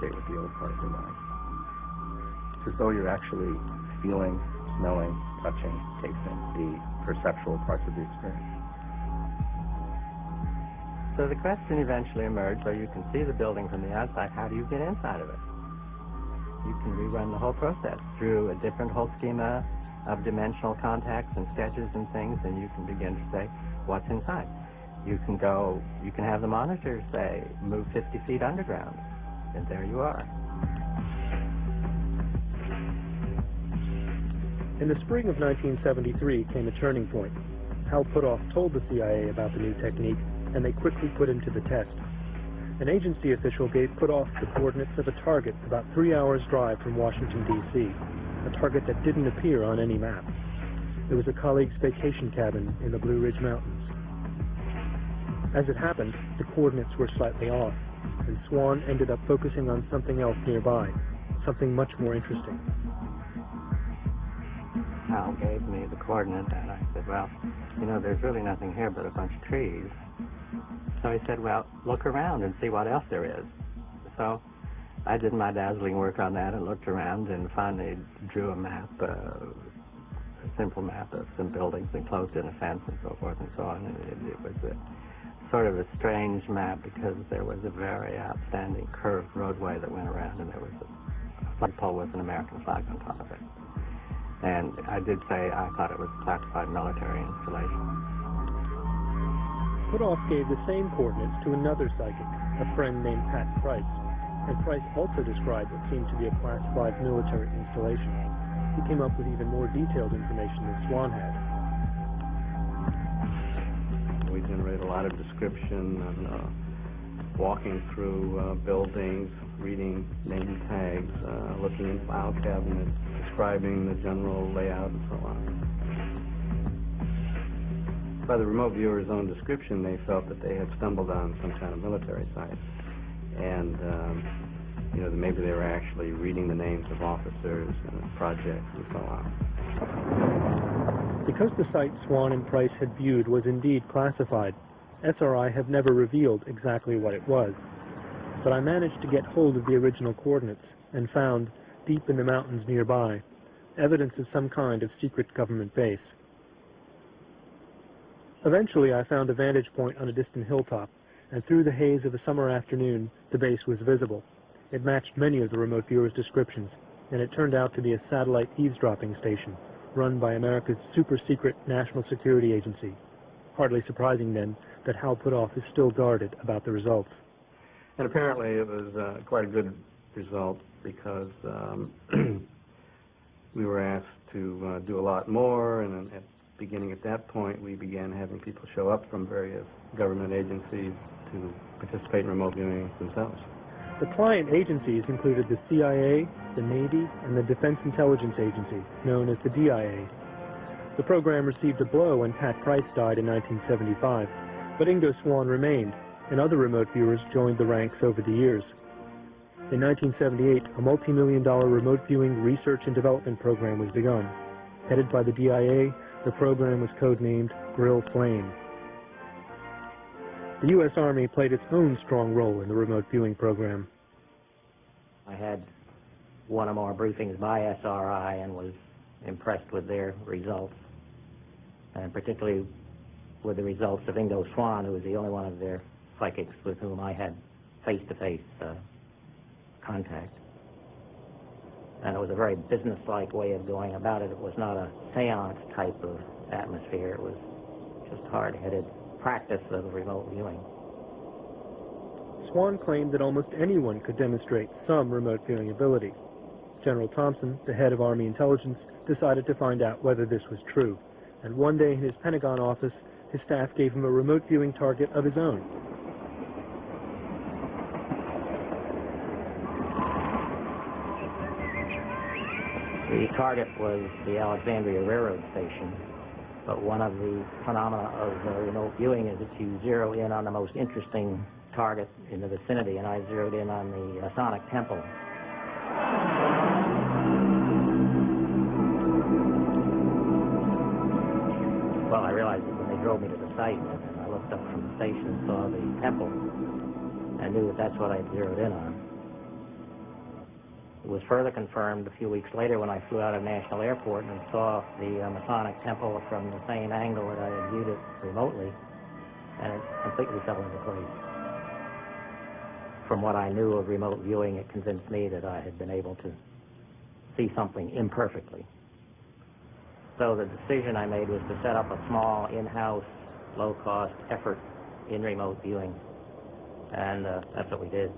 communicate with the other part of your mind. It's as though you're actually feeling, smelling, touching, tasting the perceptual parts of the experience. So the question eventually emerged, so you can see the building from the outside, how do you get inside of it? You can rerun the whole process through a different whole schema of dimensional contacts and sketches and things, and you can begin to say, what's inside? You can have the monitor say, move 50 feet underground, and there you are. In the spring of 1973 came a turning point. Hal Puthoff told the CIA about the new technique, and they quickly put it to the test. An agency official gave Puthoff the coordinates of a target about 3 hours' drive from Washington, D.C., a target that didn't appear on any map. It was a colleague's vacation cabin in the Blue Ridge Mountains. As it happened, the coordinates were slightly off, and Swan ended up focusing on something else nearby, something much more interesting. Hal gave me the coordinate, and I said, well, you know, there's really nothing here but a bunch of trees. So he said, well, look around and see what else there is. So I did my dazzling work on that and looked around and finally drew a map, a simple map of some buildings enclosed in a fence and so forth and so on. And it was sort of a strange map because there was a very outstanding curved roadway that went around, and there was a flagpole with an American flag on top of it. And I did say I thought it was a classified military installation. Puthoff gave the same coordinates to another psychic, a friend named Pat Price, and Price also described what seemed to be a classified military installation. He came up with even more detailed information than Swan had. We generate a lot of description and walking through buildings, reading name tags, looking in file cabinets, describing the general layout and so on. By the remote viewer's own description, they felt that they had stumbled on some kind of military site. And, you know, maybe they were actually reading the names of officers and projects and so on. Because the site Swan and Price had viewed was indeed classified, SRI have never revealed exactly what it was. But I managed to get hold of the original coordinates and found, deep in the mountains nearby, evidence of some kind of secret government base. Eventually I found a vantage point on a distant hilltop, and through the haze of a summer afternoon, the base was visible. It matched many of the remote viewers' descriptions, and it turned out to be a satellite eavesdropping station run by America's super-secret National Security Agency. Hardly surprising, then, that Hal Puthoff is still guarded about the results. And apparently it was quite a good result because we were asked to do a lot more, and beginning at that point, we began having people show up from various government agencies to participate in remote viewing themselves. The client agencies included the CIA, the Navy, and the Defense Intelligence Agency, known as the DIA. The program received a blow when Pat Price died in 1975, but Ingo Swann remained, and other remote viewers joined the ranks over the years. In 1978, a multi-million-dollar remote viewing research and development program was begun. Headed by the DIA, the program was codenamed Grill Flame. The U.S. Army played its own strong role in the remote viewing program. I had one or more briefings by SRI and was impressed with their results, and particularly with the results of Ingo Swann, who was the only one of their psychics with whom I had face-to-face contact. And it was a very business-like way of going about it. It was not a seance type of atmosphere. It was just hard-headed practice of remote viewing. Swann claimed that almost anyone could demonstrate some remote viewing ability. General Thompson, the head of Army intelligence, decided to find out whether this was true. And one day in his Pentagon office, his staff gave him a remote viewing target of his own. The target was the Alexandria Railroad Station, but one of the phenomena of remote viewing is that you zero in on the most interesting target in the vicinity, and I zeroed in on the Masonic Temple. Well, I realized that when they drove me to the site, and I looked up from the station and saw the temple, I knew that that's what I'd zeroed in on. was further confirmed a few weeks later when I flew out of National Airport and saw the Masonic Temple from the same angle that I had viewed it remotely, and it completely fell into place. From what I knew of remote viewing, it convinced me that I had been able to see something imperfectly. So the decision I made was to set up a small, in-house, low-cost effort in remote viewing, and that's what we did.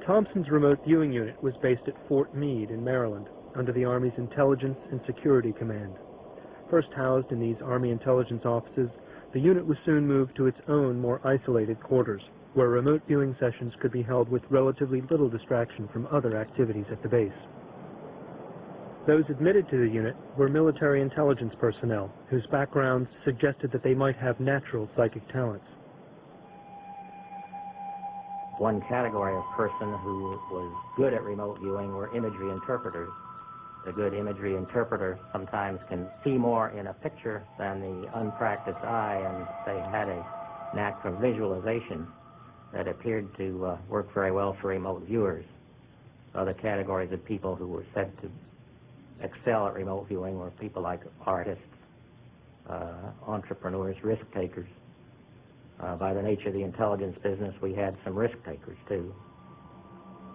Thompson's remote viewing unit was based at Fort Meade in Maryland, under the Army's Intelligence and Security Command. First housed in these Army intelligence offices, the unit was soon moved to its own, more isolated quarters, where remote viewing sessions could be held with relatively little distraction from other activities at the base. Those admitted to the unit were military intelligence personnel, whose backgrounds suggested that they might have natural psychic talents. One category of person who was good at remote viewing were imagery interpreters. A good imagery interpreter sometimes can see more in a picture than the unpracticed eye, and they had a knack for visualization that appeared to work very well for remote viewers. Other categories of people who were said to excel at remote viewing were people like artists, entrepreneurs, risk takers. By the nature of the intelligence business, we had some risk takers too.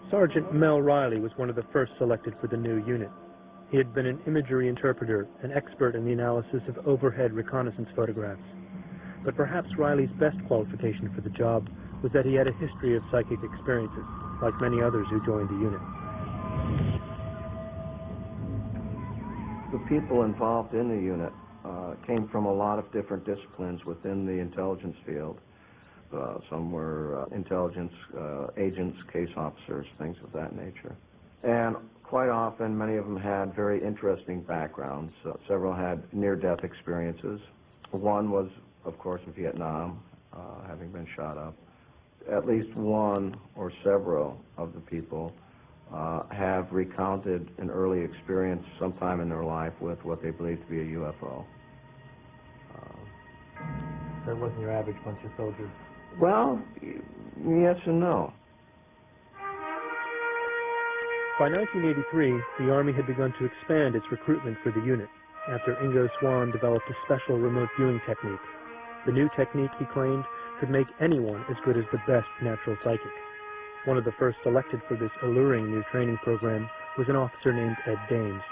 Sergeant Mel Riley was one of the first selected for the new unit. He had been an imagery interpreter, an expert in the analysis of overhead reconnaissance photographs. But perhaps Riley's best qualification for the job was that he had a history of psychic experiences, like many others who joined the unit. The people involved in the unit came from a lot of different disciplines within the intelligence field. Some were intelligence agents, case officers, things of that nature. And quite often, many of them had very interesting backgrounds. Several had near-death experiences. One was, of course, in Vietnam, having been shot up. At least one or several of the people have recounted an early experience sometime in their life with what they believe to be a UFO. So it wasn't your average bunch of soldiers? Well, yes and no. By 1983, the Army had begun to expand its recruitment for the unit, after Ingo Swann developed a special remote viewing technique. The new technique, he claimed, could make anyone as good as the best natural psychic. One of the first selected for this alluring new training program was an officer named Ed Dames.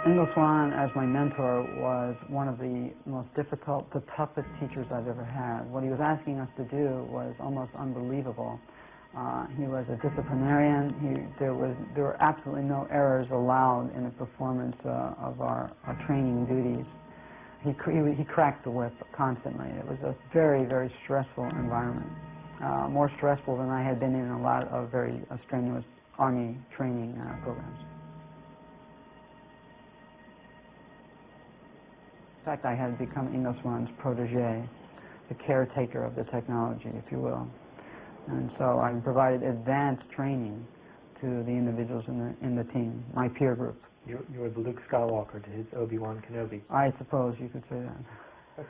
Ingo Swann, as my mentor, was one of the most difficult, the toughest teachers I've ever had. What he was asking us to do was almost unbelievable. He was a disciplinarian. There were absolutely no errors allowed in the performance of our training duties. He cracked the whip constantly. It was a very, very stressful environment, more stressful than I had been in a lot of very strenuous Army training programs. In fact, I had become Ingo Swann's protege, the caretaker of the technology, if you will. And so I provided advanced training to the individuals in the team, my peer group. You're the Luke Skywalker to his Obi-Wan Kenobi. I suppose you could say that.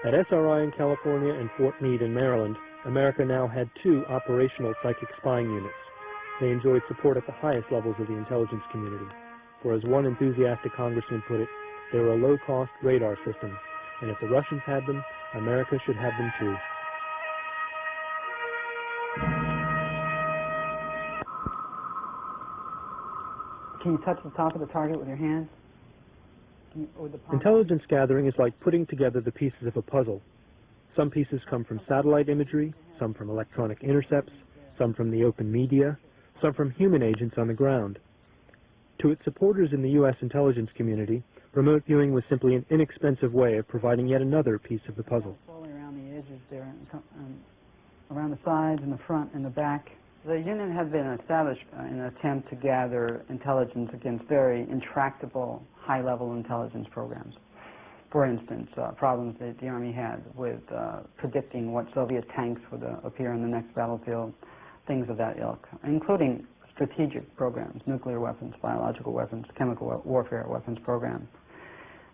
At SRI in California and Fort Meade in Maryland, America now had 2 operational psychic spying units. They enjoyed support at the highest levels of the intelligence community. For as one enthusiastic congressman put it, they were a low-cost radar system, and if the Russians had them, America should have them too. Can you touch the top of the target with your hand? Intelligence gathering is like putting together the pieces of a puzzle. Some pieces come from satellite imagery, some from electronic intercepts, some from the open media, some from human agents on the ground. To its supporters in the U.S. intelligence community, remote viewing was simply an inexpensive way of providing yet another piece of the puzzle. Slowly around the edges there, around the sides and the front and the back. The unit had been established in an attempt to gather intelligence against very intractable, high-level intelligence programs. For instance, problems that the Army had with predicting what Soviet tanks would appear in the next battlefield, things of that ilk, including strategic programs, nuclear weapons, biological weapons, chemical warfare weapons programs.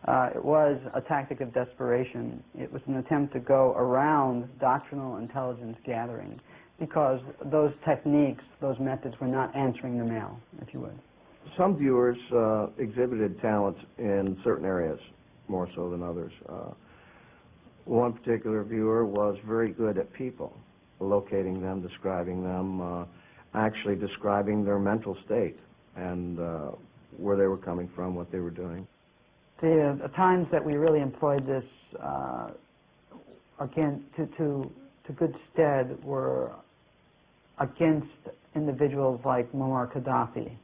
It was a tactic of desperation. It was an attempt to go around doctrinal intelligence gathering because those techniques, those methods were not answering the mail, if you would. Some viewers exhibited talents in certain areas, more so than others. One particular viewer was very good at people, locating them, describing them, actually describing their mental state and where they were coming from, what they were doing. The times that we really employed this, again, to good stead were against individuals like Muammar Gaddafi.